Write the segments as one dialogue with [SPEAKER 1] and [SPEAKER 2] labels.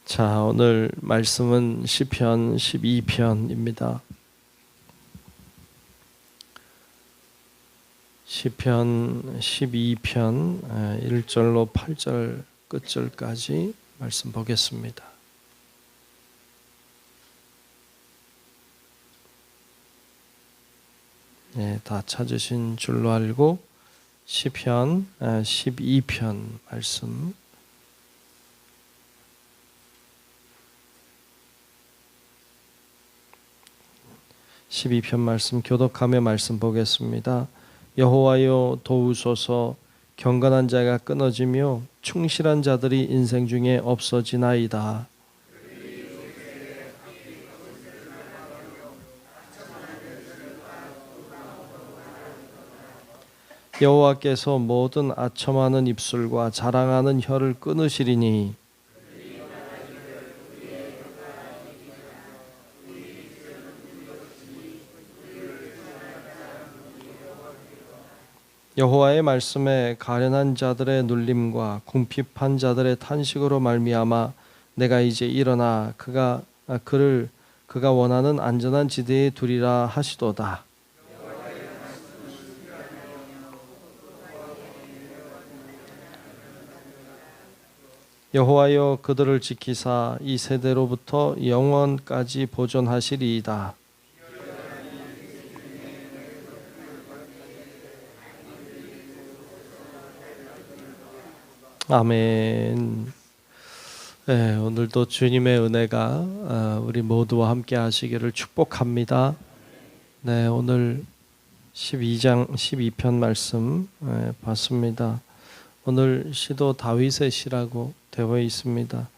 [SPEAKER 1] 자, 오늘 말씀은 시편 12편입니다. 시편 12편 1절로 8절 끝절까지 말씀 보겠습니다. 네, 다 찾으신 줄로 알고 시편 12편 말씀 12편 말씀 교독하며 말씀 보겠습니다. 여호와여 도우소서. 경건한 자가 끊어지며 충실한 자들이 인생 중에 없어지나이다. 여호와께서 모든 아첨하는 입술과 자랑하는 혀를 끊으시리니 여호와의 말씀에 가련한 자들의 눌림과 궁핍한 자들의 탄식으로 말미암아 내가 이제 일어나 그가 원하는 안전한 지대에 두리라 하시도다. 여호와여 그들을 지키사 이 세대로부터 영원까지 보존하시리이다. 아멘. 네, 오늘도 주님의 은혜가 우리 모두와 함께 하시기를 축복합니다. 네, 오늘 12편 말씀 봤습니다. 오늘 시도 다윗의 시라고 되어 있습니다.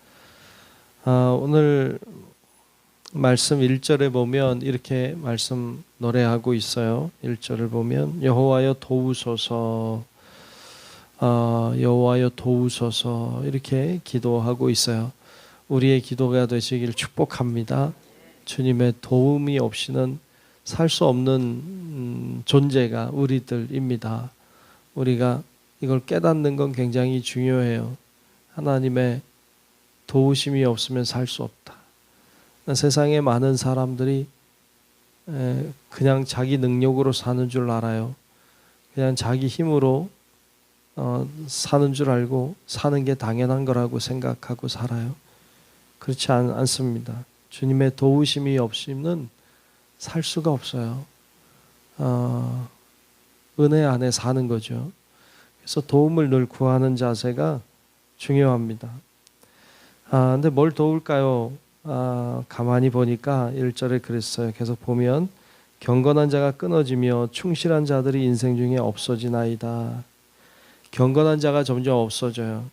[SPEAKER 1] 오늘 말씀 1절에 보면 이렇게 말씀 노래하고 있어요. 1절을 보면 여호와여 도우소서, 여호와여 도우소서 이렇게 기도하고 있어요. 우리의 기도가 되시길 축복합니다. 주님의 도움이 없이는 살 수 없는 존재가 우리들입니다. 우리가 이걸 깨닫는 건 굉장히 중요해요. 하나님의 도우심이 없으면 살 수 없다. 세상에 많은 사람들이 그냥 자기 능력으로 사는 줄 알아요. 그냥 자기 힘으로 사는 줄 알고 사는 게 당연한 거라고 생각하고 살아요. 그렇지 않습니다. 주님의 도우심이 없이는 살 수가 없어요. 은혜 안에 사는 거죠. 그래서 도움을 늘 구하는 자세가 중요합니다. 근데 뭘 도울까요? 가만히 보니까 1절에 그랬어요. 계속 보면 경건한 자가 끊어지며 충실한 자들이 인생 중에 없어지나이다. 경건한 자가 점점 없어져요.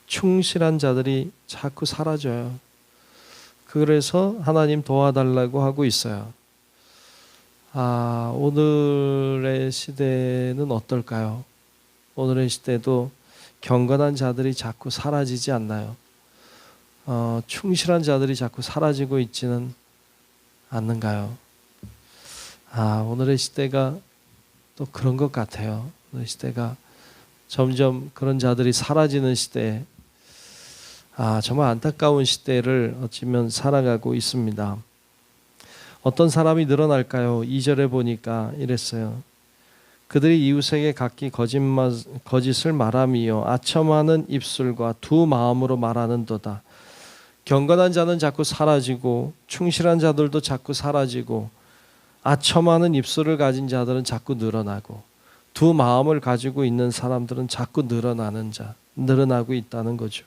[SPEAKER 1] 충실한 자들이 자꾸 사라져요. 그래서 하나님 도와달라고 하고 있어요. 오늘의 시대는 어떨까요? 오늘의 시대도 경건한 자들이 자꾸 사라지지 않나요? 충실한 자들이 자꾸 사라지고 있지는 않는가요? 오늘의 시대가 또 그런 것 같아요. 오늘의 시대가 점점 그런 자들이 사라지는 시대에 정말 안타까운 시대를 어쩌면 살아가고 있습니다. 어떤 사람이 늘어날까요? 2절에 보니까 이랬어요. 그들이 이웃에게 각기 거짓을 말하며 아첨하는 입술과 두 마음으로 말하는도다. 경건한 자는 자꾸 사라지고 충실한 자들도 자꾸 사라지고 아첨하는 입술을 가진 자들은 자꾸 늘어나고 두 마음을 가지고 있는 사람들은 자꾸 늘어나고 있다는 거죠.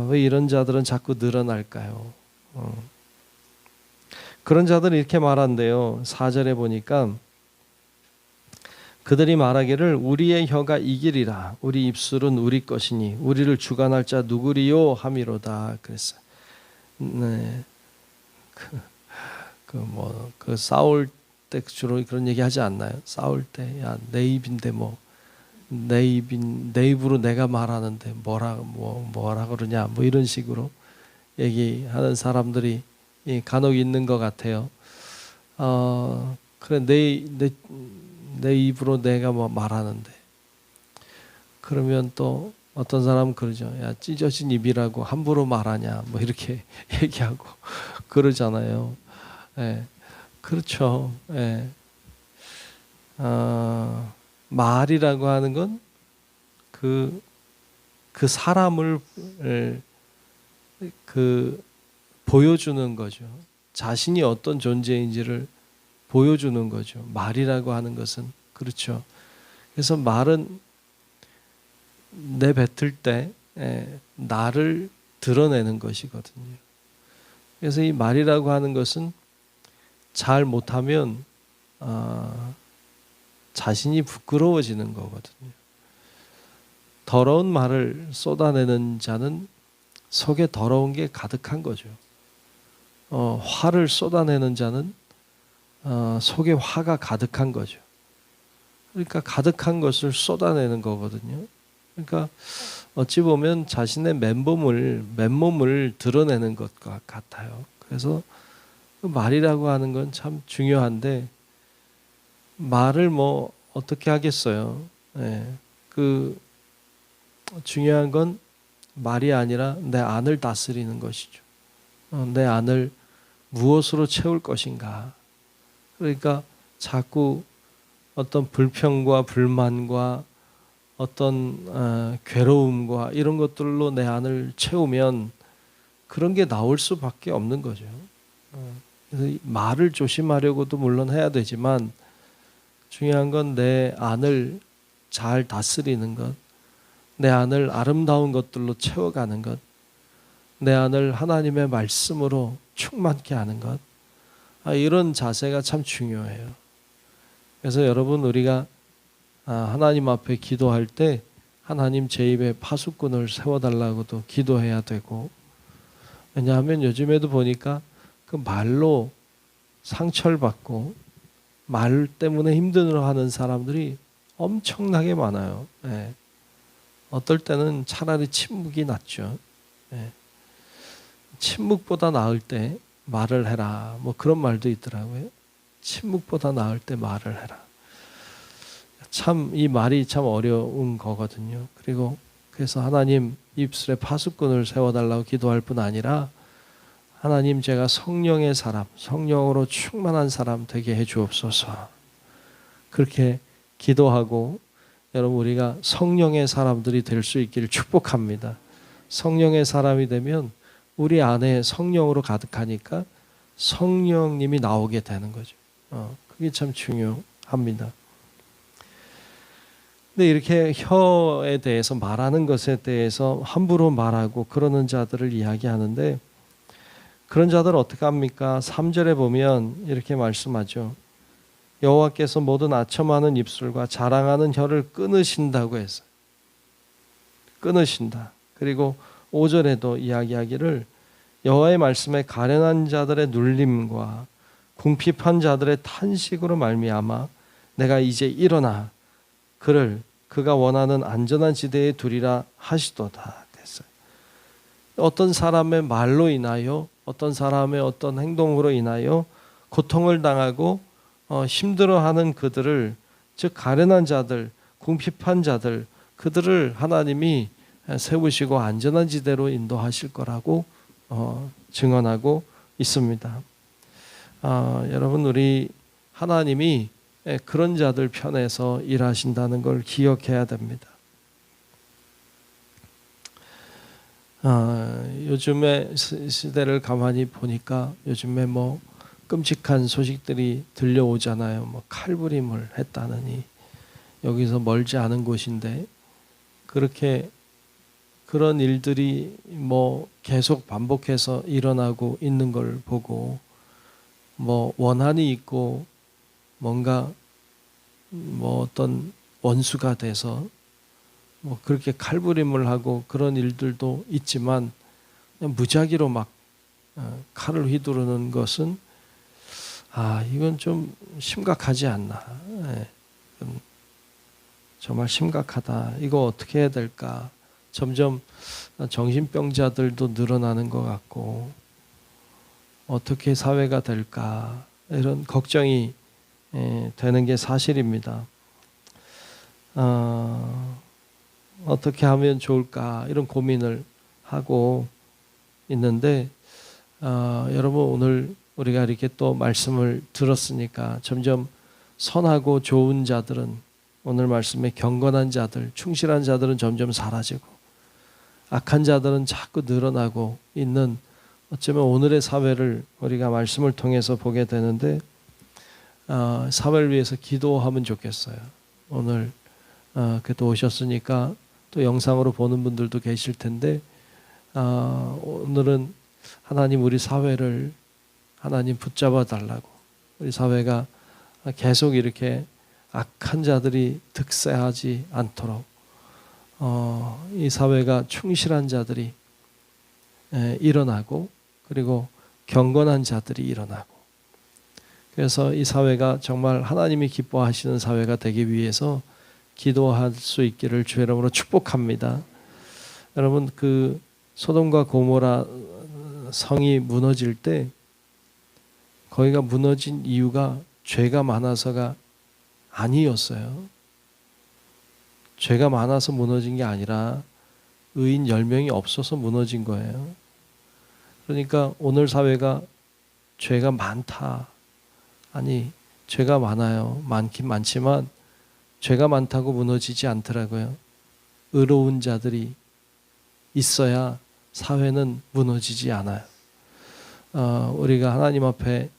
[SPEAKER 1] 왜 이런 자들은 자꾸 늘어날까요? 그런 자들은 이렇게 말한대요. 4절에 보니까 그들이 말하기를 우리의 혀가 이기리라. 우리 입술은 우리 것이니 우리를 주관할 자 누구리요 함이로다. 그랬어요. 네. 싸울 때 주로 그런 얘기 하지 않나요? 싸울 때 야 내 입인데 내 입으로 내가 말하는데 뭐라 그러냐 이런 식으로 얘기하는 사람들이 간혹 있는 것 같아요. 그래 내 입으로 내가 말하는데 그러면 또 어떤 사람은 그러죠. 야, 찢어진 입이라고 함부로 말하냐, 뭐 이렇게 얘기하고 그러잖아요. 예, 그렇죠. 예. 말이라고 하는 건 그 사람을 보여주는 거죠. 자신이 어떤 존재인지를 보여주는 거죠. 말이라고 하는 것은 그렇죠. 그래서 말은 내뱉을 때 나를 드러내는 것이거든요. 그래서 이 말이라고 하는 것은 잘 못하면 자신이 부끄러워지는 거거든요. 더러운 말을 쏟아내는 자는 속에 더러운 게 가득한 거죠. 화를 쏟아내는 자는 속에 화가 가득한 거죠. 그러니까 가득한 것을 쏟아내는 거거든요. 그러니까 어찌 보면 자신의 맨몸을 드러내는 것과 같아요. 그래서 그 말이라고 하는 건 참 중요한데 말을 뭐 어떻게 하겠어요. 그 중요한 건 말이 아니라 내 안을 다스리는 것이죠. 내 안을 무엇으로 채울 것인가. 그러니까 자꾸 어떤 불평과 불만과 어떤 괴로움과 이런 것들로 내 안을 채우면 그런 게 나올 수밖에 없는 거죠. 그래서 말을 조심하려고도 물론 해야 되지만 중요한 건 내 안을 잘 다스리는 것, 내 안을 아름다운 것들로 채워가는 것, 내 안을 하나님의 말씀으로 충만케 하는 것, 이런 자세가 참 중요해요. 그래서 여러분 우리가 하나님 앞에 기도할 때 하나님 제 입에 파수꾼을 세워달라고도 기도해야 되고, 왜냐하면 요즘에도 보니까 그 말로 상처를 받고 말 때문에 힘들어하는 사람들이 엄청나게 많아요. 어떨 때는 차라리 침묵이 낫죠. 침묵보다 나을 때 말을 해라. 뭐 그런 말도 있더라고요. 침묵보다 나을 때 말을 해라. 참 이 말이 참 어려운 거거든요. 그래서 하나님 입술에 파수꾼을 세워달라고 기도할 뿐 아니라 하나님 제가 성령의 사람, 성령으로 충만한 사람 되게 해 주옵소서. 그렇게 기도하고 여러분 우리가 성령의 사람들이 될 수 있기를 축복합니다. 성령의 사람이 되면 우리 안에 성령으로 가득하니까 성령님이 나오게 되는 거죠. 그게 참 중요합니다. 근데 이렇게 혀에 대해서 말하는 것에 대해서 함부로 말하고 그러는 자들을 이야기하는데 그런 자들은 어떻게 합니까? 3절에 보면 이렇게 말씀하죠. 여호와께서 모든 아첨하는 입술과 자랑하는 혀를 끊으신다고 했어요. 끊으신다. 그리고 5절에도 이야기하기를 여호와의 말씀에 가련한 자들의 눌림과 궁핍한 자들의 탄식으로 말미암아 내가 이제 일어나 그가 원하는 안전한 지대에 두리라 하시도다 됐어요. 어떤 사람의 말로 인하여 어떤 사람의 어떤 행동으로 인하여 고통을 당하고 힘들어하는 그들을 즉 가련한 자들, 궁핍한 자들 그들을 하나님이 세우시고 안전한 지대로 인도하실 거라고 증언하고 있습니다. 여러분 우리 하나님이 그런 자들 편에서 일하신다는 걸 기억해야 됩니다. 요즘의 시대를 가만히 보니까 요즘에 뭐 끔찍한 소식들이 들려오잖아요. 뭐 칼부림을 했다느니 여기서 멀지 않은 곳인데 그렇게 그런 일들이 뭐 계속 반복해서 일어나고 있는 걸 보고 뭐 원한이 있고 뭔가 뭐 어떤 원수가 돼서 뭐 그렇게 칼부림을 하고 그런 일들도 있지만 그냥 무작위로 막 칼을 휘두르는 것은 이건 좀 심각하지 않나. 정말 심각하다. 이거 어떻게 해야 될까? 점점 정신병자들도 늘어나는 것 같고 어떻게 사회가 될까? 이런 걱정이 되는 게 사실입니다. 어떻게 하면 좋을까 이런 고민을 하고 있는데 여러분 오늘 우리가 이렇게 또 말씀을 들었으니까 점점 선하고 좋은 자들은 오늘 말씀에 경건한 자들, 충실한 자들은 점점 사라지고 악한 자들은 자꾸 늘어나고 있는 어쩌면 오늘의 사회를 우리가 말씀을 통해서 보게 되는데 사회를 위해서 기도하면 좋겠어요. 오늘 그래도 오셨으니까 또 영상으로 보는 분들도 계실 텐데 오늘은 하나님 우리 사회를 하나님 붙잡아 달라고 우리 사회가 계속 이렇게 악한 자들이 득세하지 않도록 이 사회가 충실한 자들이 일어나고 그리고 경건한 자들이 일어나고 그래서 이 사회가 정말 하나님이 기뻐하시는 사회가 되기 위해서 기도할 수 있기를 주의 이름으로 축복합니다. 여러분 그 소돔과 고모라 성이 무너질 때 거기가 무너진 이유가 죄가 많아서가 아니었어요. 죄가 많아서 무너진 게 아니라 의인 10명이 없어서 무너진 거예요. 그러니까 오늘 사회가 죄가 많다. 아니 죄가 많아요. 많긴 많지만 죄가 많다고 무너지지 않더라고요. 의로운 자들이 있어야 사회는 무너지지 않아요. 우리가 하나님 앞에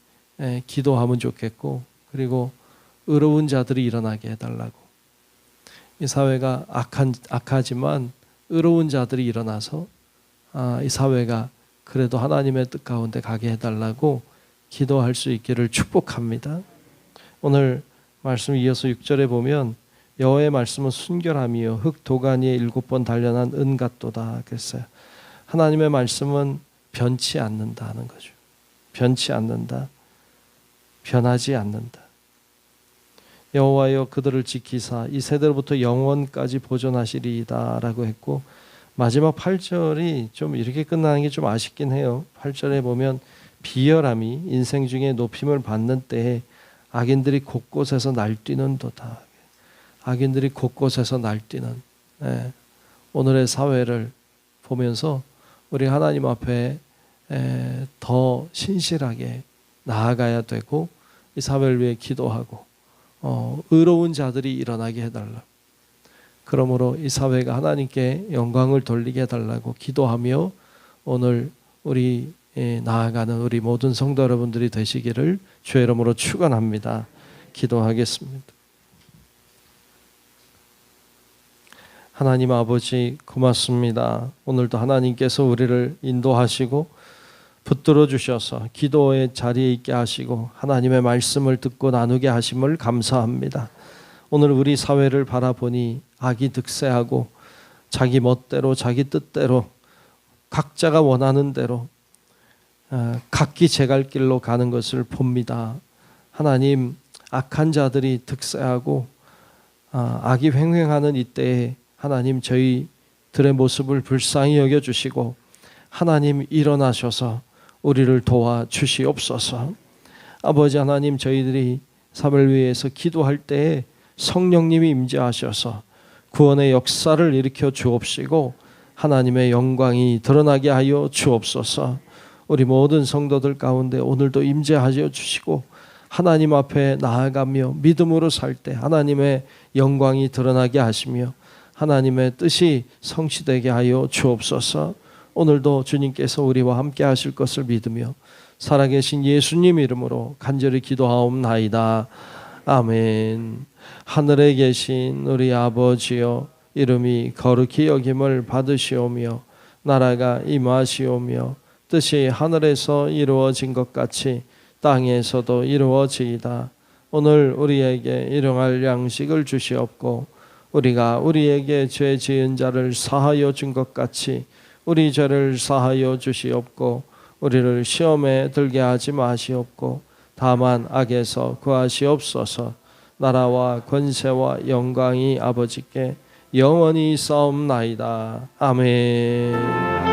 [SPEAKER 1] 기도하면 좋겠고 그리고 의로운 자들이 일어나게 해달라고. 이 사회가 악하지만 의로운 자들이 일어나서 이 사회가 그래도 하나님의 뜻 가운데 가게 해달라고 기도할 수 있기를 축복합니다. 오늘 말씀 이어서 6절에 보면 여호와의 말씀은 순결함이요 흙 도가니에 7번 단련한 은 같도다 그랬어요. 하나님의 말씀은 변치 않는다는 거죠. 변치 않는다. 변하지 않는다. 여호와여 그들을 지키사 이 세대로부터 영원까지 보존하시리이다 라고 했고 마지막 8절이 좀 이렇게 끝나는 게 좀 아쉽긴 해요. 8절에 보면 비열함이 인생 중에 높임을 받는 때에 악인들이 곳곳에서 날뛰는도다. 악인들이 곳곳에서 날뛰는 오늘의 사회를 보면서 우리 하나님 앞에 더 신실하게 나아가야 되고 이 사회를 위해 기도하고 의로운 자들이 일어나게 해달라. 그러므로 이 사회가 하나님께 영광을 돌리게 해달라고 기도하며 오늘 우리 나아가는 우리 모든 성도 여러분들이 되시기를 주의 이름으로 축원합니다. 기도하겠습니다. 하나님 아버지 고맙습니다. 오늘도 하나님께서 우리를 인도하시고 붙들어 주셔서 기도의 자리에 있게 하시고 하나님의 말씀을 듣고 나누게 하심을 감사합니다. 오늘 우리 사회를 바라보니 악이 득세하고 자기 멋대로 자기 뜻대로 각자가 원하는 대로 각기 제갈 길로 가는 것을 봅니다. 하나님 악한 자들이 득세하고 악이 횡행하는 이때에 하나님 저희들의 모습을 불쌍히 여겨주시고 하나님 일어나셔서 우리를 도와주시옵소서. 아버지 하나님 저희들이 사회를 위해서 기도할 때에 성령님이 임재하셔서 구원의 역사를 일으켜 주옵시고 하나님의 영광이 드러나게 하여 주옵소서. 우리 모든 성도들 가운데 오늘도 임재하여 주시고 하나님 앞에 나아가며 믿음으로 살 때 하나님의 영광이 드러나게 하시며 하나님의 뜻이 성취되게 하여 주옵소서. 오늘도 주님께서 우리와 함께 하실 것을 믿으며 살아계신 예수님 이름으로 간절히 기도하옵나이다. 아멘. 하늘에 계신 우리 아버지여 이름이 거룩히 여김을 받으시오며 나라가 임하시오며 뜻이 하늘에서 이루어진 것 같이 땅에서도 이루어지이다. 오늘 우리에게 일용할 양식을 주시옵고 우리가 우리에게 죄 지은 자를 사하여 준 것 같이 우리 죄를 사하여 주시옵고 우리를 시험에 들게 하지 마시옵고 다만 악에서 구하시옵소서. 나라와 권세와 영광이 아버지께 영원히 싸움나이다. 아멘.